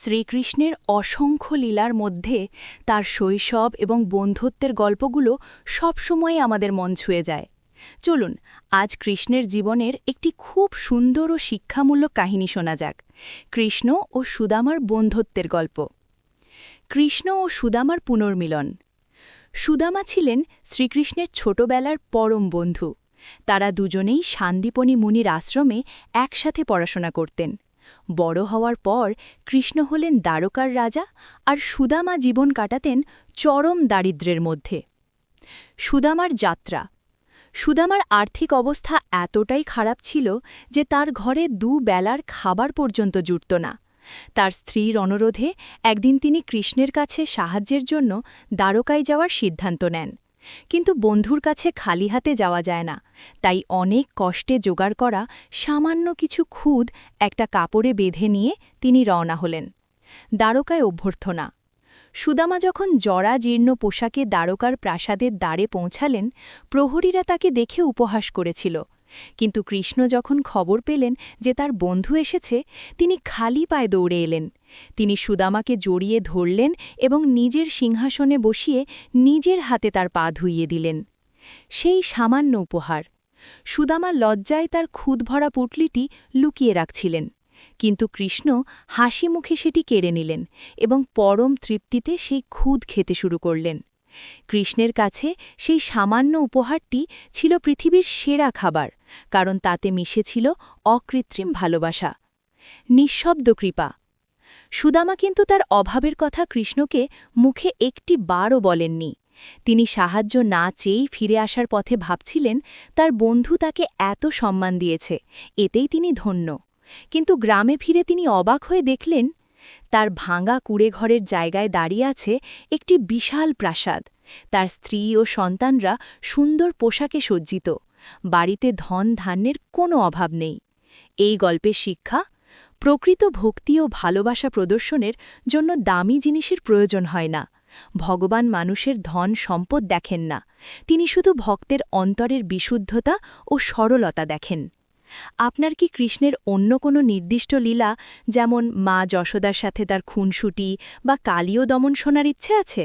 শ্রীকৃষ্ণের অসংখ্য লীলার মধ্যে তার শৈশব এবং বন্ধুত্বের গল্পগুলো সবসময় আমাদের মন ছুঁয়ে যায়। চলুন আজ কৃষ্ণের জীবনের একটি খুব সুন্দর ও শিক্ষামূলক কাহিনী শোনা যাক। কৃষ্ণ ও সুদামার বন্ধুত্বের গল্প। কৃষ্ণ ও সুদামার পুনর্মিলন। সুদামা ছিলেন শ্রীকৃষ্ণের ছোটবেলার পরম বন্ধু। তারা দুজনেই সান্দীপনী মুনির আশ্রমে একসাথে পড়াশোনা করতেন। বড় হওয়ার পর কৃষ্ণ হলেন দ্বারকার রাজা, আর সুদামা জীবন কাটাতেন চরম দারিদ্র্যের মধ্যে। সুদামার যাত্রা। সুদামার আর্থিক অবস্থা এতটাই খারাপ ছিল যে তার ঘরে দুবেলার খাবার পর্যন্ত জুটত না। তার স্ত্রীর অনুরোধে একদিন তিনি কৃষ্ণের কাছে সাহায্যের জন্য দ্বারকায় যাওয়ার সিদ্ধান্ত নেন। কিন্তু বন্ধুর কাছে খালি হাতে যাওয়া যায় না, তাই অনেক কষ্টে জোগাড় করা সামান্য কিছু খুদ একটা কাপড়ে বেঁধে নিয়ে তিনি রওনা হলেন। দ্বারকায় অভ্যর্থনা। সুদামা যখন জরা জীর্ণ পোশাকে দ্বারকার প্রাসাদের দ্বারে পৌঁছালেন, প্রহরীরা তাকে দেখে উপহাস করেছিল। কিন্তু কৃষ্ণ যখন খবর পেলেন যে তার বন্ধু এসেছে, তিনি খালি পায়ে দৌড়ে এলেন। তিনি সুদামাকে জড়িয়ে ধরলেন এবং নিজের সিংহাসনে বসিয়ে নিজের হাতে তার পা ধুইয়ে দিলেন। সেই সামান্য উপহার। সুদামা লজ্জায় তার খুদভরা পুঁটলিটি লুকিয়ে রাখছিলেন, কিন্তু কৃষ্ণ হাসি মুখে সেটি কেড়ে নিলেন এবং পরম তৃপ্তিতে সেই খুদ খেতে শুরু করলেন। কৃষ্ণের কাছে সেই সামান্য উপহারটি ছিল পৃথিবীর সেরা খাবার, কারণ তাতে মিশেছিল অকৃত্রিম ভালোবাসা। নিঃশব্দ কৃপা। সুদামা কিন্তু তার অভাবের কথা কৃষ্ণকে মুখে একটি বারও বলেননি। তিনি সাহায্য না চেয়েই ফিরে আসার পথে ভাবছিলেন তার বন্ধু তাকে এত সম্মান দিয়েছে, এতেই তিনি ধন্য। কিন্তু গ্রামে ফিরে তিনি অবাক হয়ে দেখলেন তার ভাঙা কুঁড়েঘরের জায়গায় দাঁড়িয়ে আছে একটি বিশাল প্রাসাদ। তার স্ত্রী ও সন্তানরা সুন্দর পোশাকে সজ্জিত। বাড়িতে ধন ধান্যের কোনো অভাব নেই। এই গল্পের শিক্ষা: প্রকৃত ভক্তি ও ভালোবাসা প্রদর্শনের জন্য দামি জিনিসের প্রয়োজন হয় না। ভগবান মানুষের ধন সম্পদ দেখেন না, তিনি শুধু ভক্তের অন্তরের বিশুদ্ধতা ও সরলতা দেখেন। আপনার কি কৃষ্ণের অন্য কোনো নির্দিষ্ট লীলা, যেমন মা যশোদার সাথে তার খুনসুটি বা কালীয় দমন শোনার ইচ্ছে আছে?